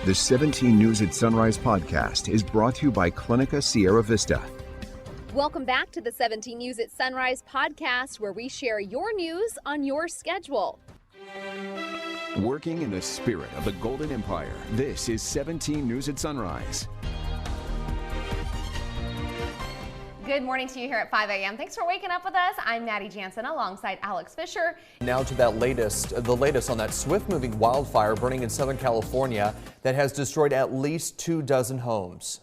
The 17 News at Sunrise podcast is brought to you by Clinica Sierra Vista. Welcome back to the 17 News at Sunrise podcast, where we share your news on your schedule. Working in the spirit of the Golden Empire, this is 17 News at Sunrise. Good morning to you here at 5 a.m. Thanks for waking up with us. I'm Maddie Jansen alongside Alex Fisher. Now to the latest on that swift-moving wildfire burning in Southern California that has destroyed at least 24 homes.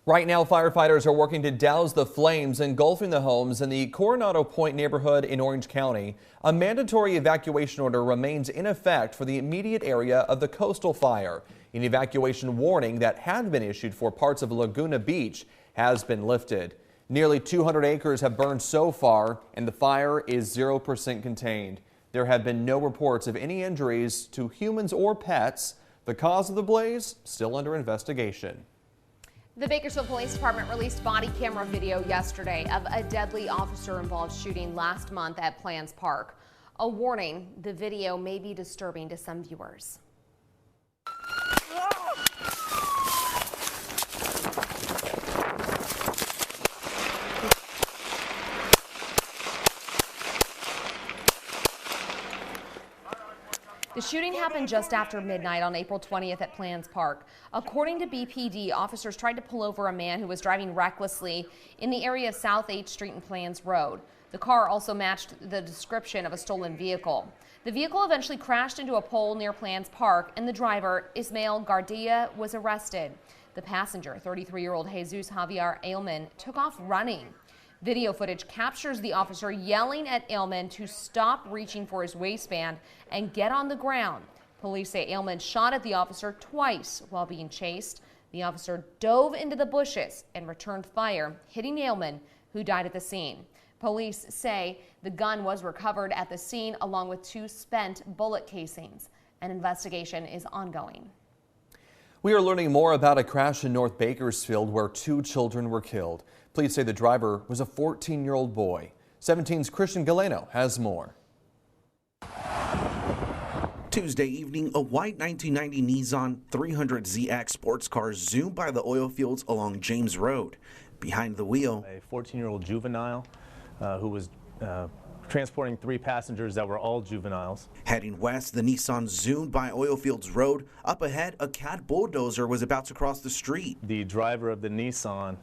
Right now, firefighters are working to douse the flames engulfing the homes in the Coronado Point neighborhood in Orange County. A mandatory evacuation order remains in effect for the immediate area of the coastal fire. An evacuation warning that had been issued for parts of Laguna Beach has been lifted. Nearly 200 acres have burned so far, and the fire is 0% contained. There have been no reports of any injuries to humans or pets. The cause of the blaze still under investigation. The Bakersfield Police Department released body camera video yesterday of a deadly officer-involved shooting last month at Plans Park. A warning, the video may be disturbing to some viewers. The shooting happened just after midnight on April 20th at Plans Park. According to BPD, officers tried to pull over a man who was driving recklessly in the area of South 8th Street and Plans Road. The car also matched the description of a stolen vehicle. The vehicle eventually crashed into a pole near Plans Park, and the driver, Ismael Gardia, was arrested. The passenger, 33-year-old Jesus Javier Ailman, took off running. Video footage captures the officer yelling at Ailman to stop reaching for his waistband and get on the ground. Police say Ailman shot at the officer twice while being chased. The officer dove into the bushes and returned fire, hitting Ailman, who died at the scene. Police say the gun was recovered at the scene along with 2 spent bullet casings. An investigation is ongoing. We are learning more about a crash in North Bakersfield where 2 children were killed. Police say the driver was a 14-year-old boy. 17's Christian Galeno has more. Tuesday evening, a white 1990 Nissan 300ZX sports car zoomed by the oil fields along James Road. Behind the wheel, a 14-year-old juvenile who was transporting 3 passengers that were all juveniles. Heading west, the Nissan zoomed by Oilfields Road. Up ahead, a CAT bulldozer was about to cross the street. The driver of the Nissan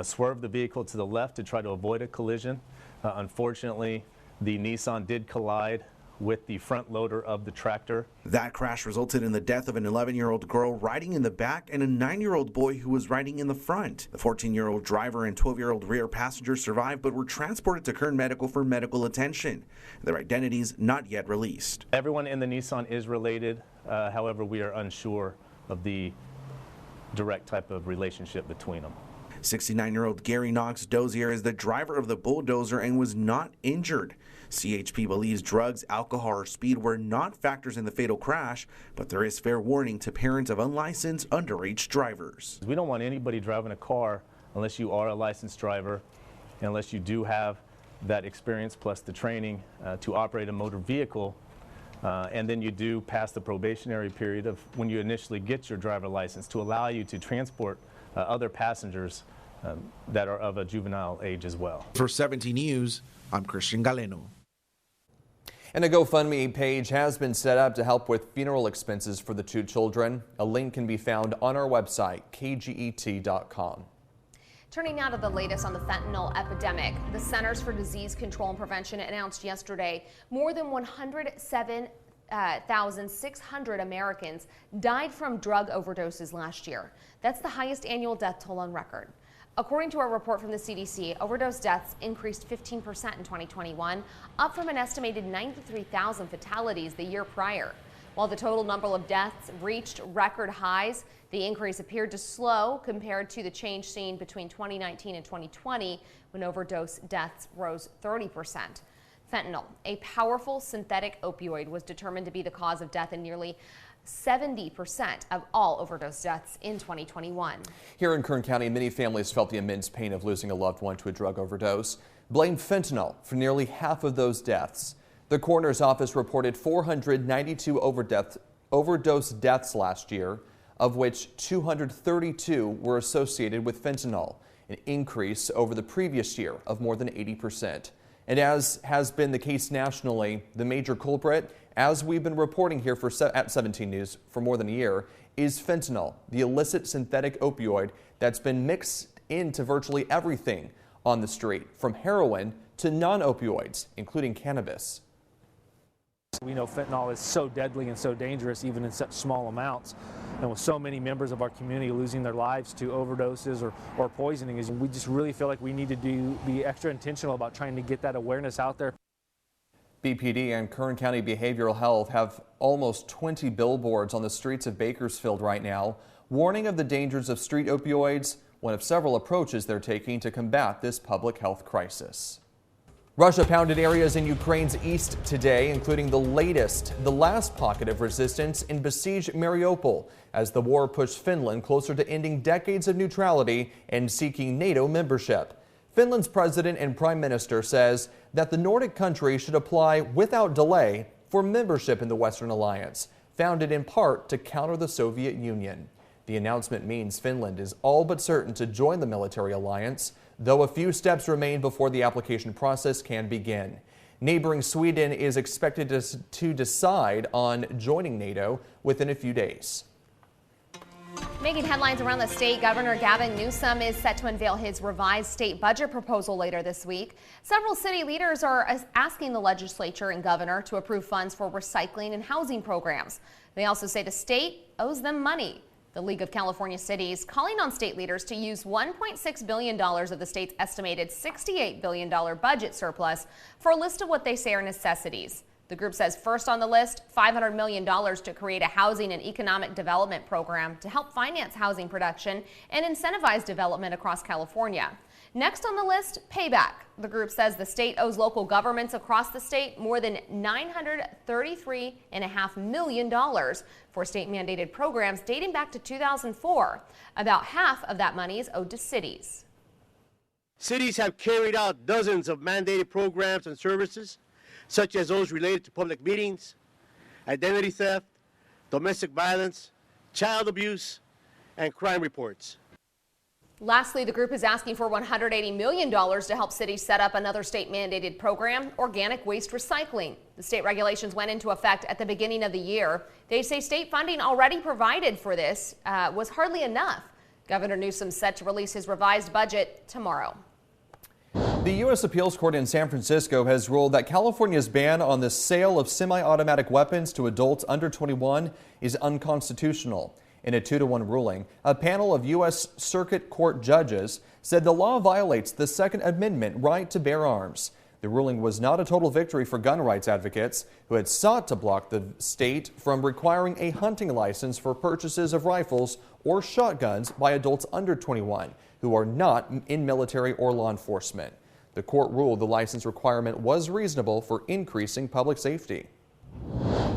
swerved the vehicle to the left to try to avoid a collision. Unfortunately, the Nissan did collide with the front loader of the tractor. That crash resulted in the death of an 11-year-old girl riding in the back and a 9-year-old boy who was riding in the front. The 14-year-old driver and 12-year-old rear passenger survived but were transported to Kern Medical for medical attention. Their identities not yet released. Everyone in the Nissan is related. However, we are unsure of the direct type of relationship between them. 69-year-old Gary Knox Dozier is the driver of the bulldozer and was not injured. CHP believes drugs, alcohol, or speed were not factors in the fatal crash, but there is fair warning to parents of unlicensed underage drivers. We don't want anybody driving a car unless you are a licensed driver, unless you do have that experience plus the training to operate a motor vehicle, and then you do pass the probationary period of when you initially get your driver license to allow you to transport other passengers that are of a juvenile age as well. For 17 News, I'm Christian Galeno. And a GoFundMe page has been set up to help with funeral expenses for the 2 children. A link can be found on our website, kget.com. Turning now to the latest on the fentanyl epidemic. The Centers for Disease Control and Prevention announced yesterday more than 107,600 Americans died from drug overdoses last year. That's the highest annual death toll on record. According to a report from the CDC, overdose deaths increased 15% in 2021, up from an estimated 93,000 fatalities the year prior. While the total number of deaths reached record highs, the increase appeared to slow compared to the change seen between 2019 and 2020, when overdose deaths rose 30%. Fentanyl, a powerful synthetic opioid, was determined to be the cause of death in nearly 70% of all overdose deaths in 2021. Here in Kern County, many families felt the immense pain of losing a loved one to a drug overdose. Blamed fentanyl for nearly half of those deaths. The coroner's office reported 492 overdose deaths last year, of which 232 were associated with fentanyl, an increase over the previous year of more than 80%. And as has been the case nationally, the major culprit, as we've been reporting here at 17 News for more than a year, is fentanyl, the illicit synthetic opioid that's been mixed into virtually everything on the street, from heroin to non-opioids, including cannabis. We know fentanyl is so deadly and so dangerous even in such small amounts. And with so many members of our community losing their lives to overdoses or poisoning, we just really feel like we need to be extra intentional about trying to get that awareness out there. BPD and Kern County Behavioral Health have almost 20 billboards on the streets of Bakersfield right now, warning of the dangers of street opioids, one of several approaches they're taking to combat this public health crisis. Russia pounded areas in Ukraine's east today, including the last pocket of resistance in besieged Mariupol, as the war pushed Finland closer to ending decades of neutrality and seeking NATO membership. Finland's president and prime minister says that the Nordic country should apply without delay for membership in the Western Alliance, founded in part to counter the Soviet Union. The announcement means Finland is all but certain to join the military alliance, though a few steps remain before the application process can begin. Neighboring Sweden is expected to decide on joining NATO within a few days. Making headlines around the state, Governor Gavin Newsom is set to unveil his revised state budget proposal later this week. Several city leaders are asking the legislature and governor to approve funds for recycling and housing programs. They also say the state owes them money. The League of California Cities calling on state leaders to use $1.6 billion of the state's estimated $68 billion budget surplus for a list of what they say are necessities. The group says first on the list, $500 million to create a housing and economic development program to help finance housing production and incentivize development across California. Next on the list, payback. The group says the state owes local governments across the state more than $933.5 million for state-mandated programs dating back to 2004. About half of that money is owed to cities. Cities have carried out dozens of mandated programs and services, such as those related to public meetings, identity theft, domestic violence, child abuse, and crime reports. Lastly, the group is asking for $180 million to help cities set up another state-mandated program, organic waste recycling. The state regulations went into effect at the beginning of the year. They say state funding already provided for this was hardly enough. Governor Newsom set to release his revised budget tomorrow. The U.S. Appeals Court in San Francisco has ruled that California's ban on the sale of semi-automatic weapons to adults under 21 is unconstitutional. In a 2-to-1 ruling, a panel of U.S. Circuit Court judges said the law violates the Second Amendment right to bear arms. The ruling was not a total victory for gun rights advocates who had sought to block the state from requiring a hunting license for purchases of rifles or shotguns by adults under 21 who are not in military or law enforcement. The court ruled the license requirement was reasonable for increasing public safety.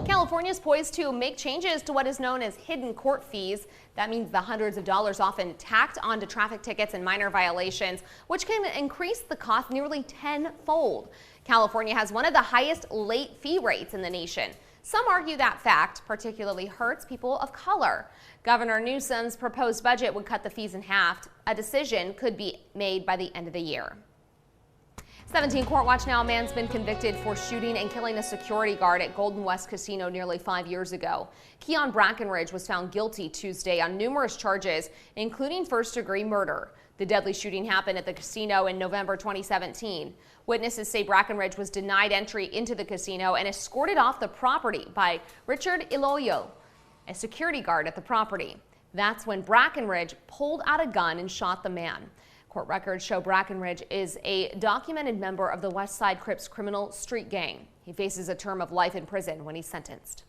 California is poised to make changes to what is known as hidden court fees. That means the hundreds of dollars often tacked onto traffic tickets and minor violations, which can increase the cost nearly tenfold. California has one of the highest late fee rates in the nation. Some argue that fact particularly hurts people of color. Governor Newsom's proposed budget would cut the fees in half. A decision could be made by the end of the year. 17 Court Watch now. A man's been convicted for shooting and killing a security guard at Golden West Casino nearly 5 years ago. Keon Brackenridge was found guilty Tuesday on numerous charges, including first-degree murder. The deadly shooting happened at the casino in November 2017. Witnesses say Brackenridge was denied entry into the casino and escorted off the property by Richard Iloyo, a security guard at the property. That's when Brackenridge pulled out a gun and shot the man. Court records show Brackenridge is a documented member of the West Side Crips criminal street gang. He faces a term of life in prison when he's sentenced.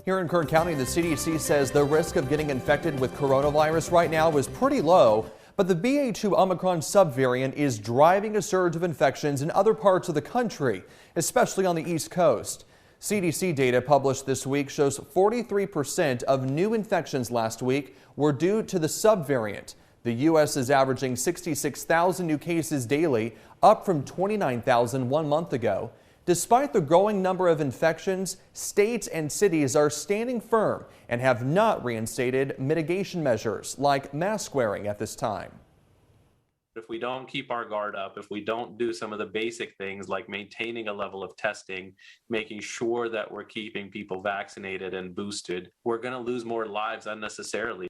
Here in Kern County, the CDC says the risk of getting infected with coronavirus right now is pretty low, but the BA2 Omicron subvariant is driving a surge of infections in other parts of the country, especially on the East Coast. CDC data published this week shows 43% of new infections last week were due to the subvariant. The U.S. is averaging 66,000 new cases daily, up from 29,000 1 month ago. Despite the growing number of infections, states and cities are standing firm and have not reinstated mitigation measures like mask wearing at this time. If we don't keep our guard up, if we don't do some of the basic things like maintaining a level of testing, making sure that we're keeping people vaccinated and boosted, we're going to lose more lives unnecessarily.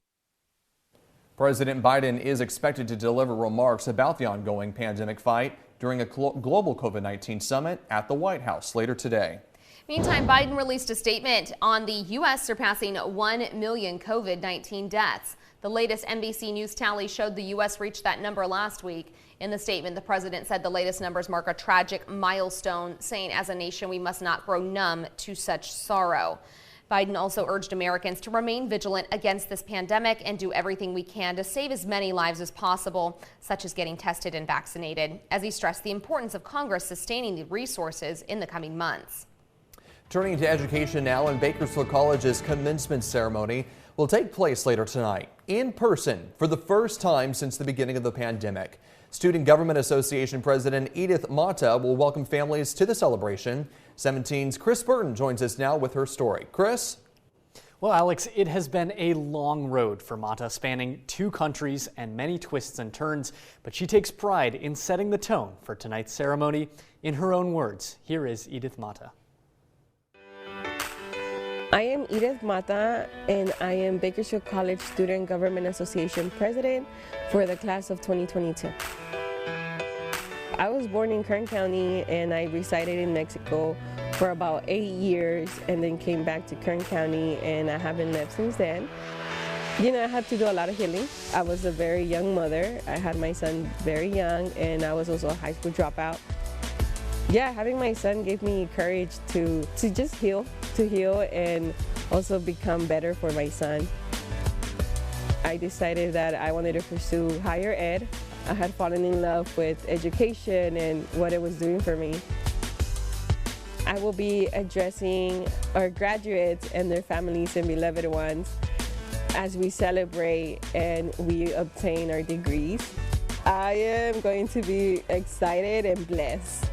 President Biden is expected to deliver remarks about the ongoing pandemic fight during a global COVID-19 summit at the White House later today. Meantime, Biden released a statement on the U.S. surpassing 1 million COVID-19 deaths. The latest NBC News tally showed the U.S. reached that number last week. In the statement, the president said the latest numbers mark a tragic milestone, saying as a nation we must not grow numb to such sorrow. Biden also urged Americans to remain vigilant against this pandemic and do everything we can to save as many lives as possible, such as getting tested and vaccinated, as he stressed the importance of Congress sustaining the resources in the coming months. Turning to education now, and Bakersfield College's commencement ceremony will take place later tonight in person for the first time since the beginning of the pandemic. Student Government Association President Edith Mata will welcome families to the celebration. 17's Chris Burton joins us now with her story. Chris? Well, Alex, it has been a long road for Mata, spanning 2 countries and many twists and turns, but she takes pride in setting the tone for tonight's ceremony. In her own words, here is Edith Mata. I am Edith Mata, and I am Bakersfield College Student Government Association President for the class of 2022. I was born in Kern County, and I resided in Mexico for about 8 years, and then came back to Kern County, and I haven't left since then. You know, I had to do a lot of healing. I was a very young mother. I had my son very young, and I was also a high school dropout. Yeah, having my son gave me courage to just heal and also become better for my son. I decided that I wanted to pursue higher ed. I had fallen in love with education and what it was doing for me. I will be addressing our graduates and their families and beloved ones as we celebrate and we obtain our degrees. I am going to be excited and blessed.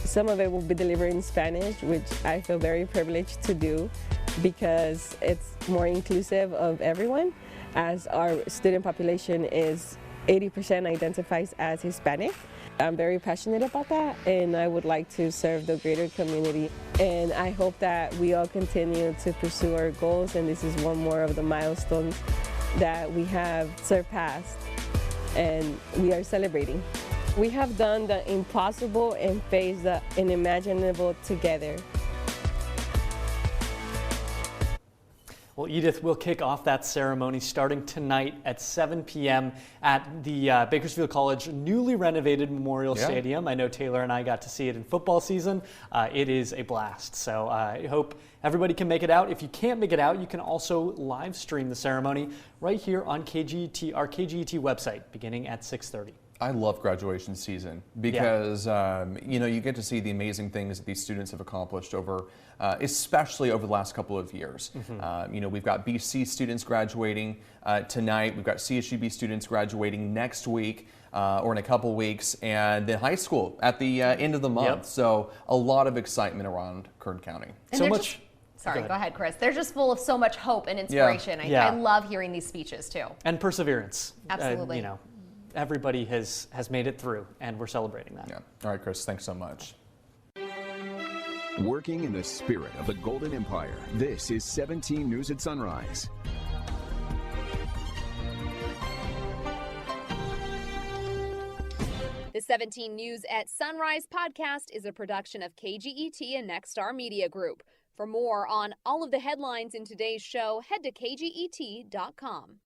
Some of it will be delivered in Spanish, which I feel very privileged to do because it's more inclusive of everyone, as our student population is 80% identifies as Hispanic. I'm very passionate about that, and I would like to serve the greater community. And I hope that we all continue to pursue our goals, and this is one more of the milestones that we have surpassed and we are celebrating. We have done the impossible and faced the unimaginable together. Well, Edith will kick off that ceremony starting tonight at 7 p.m. at the Bakersfield College newly renovated Memorial Stadium. I know Taylor and I got to see it in football season. It is a blast. So I hope everybody can make it out. If you can't make it out, you can also live stream the ceremony right here on KGET, our KGET website, beginning at 6:30. I love graduation season because, you know, you get to see the amazing things that these students have accomplished over, especially over the last couple of years. You know, we've got BC students graduating tonight. We've got CSUB students graduating next week or in a couple weeks, and then high school at the end of the month. So a lot of excitement around Kern County. And so much. Sorry, go ahead, Chris. They're just full of so much hope and inspiration. I love hearing these speeches too. And perseverance. Absolutely. You know, everybody has made it through, and we're celebrating that. Yeah. All right, Chris, thanks so much. Working in the spirit of the Golden Empire, this is 17 News at Sunrise. The 17 News at Sunrise podcast is a production of KGET and Nexstar Media Group. For more on all of the headlines in today's show, head to kget.com.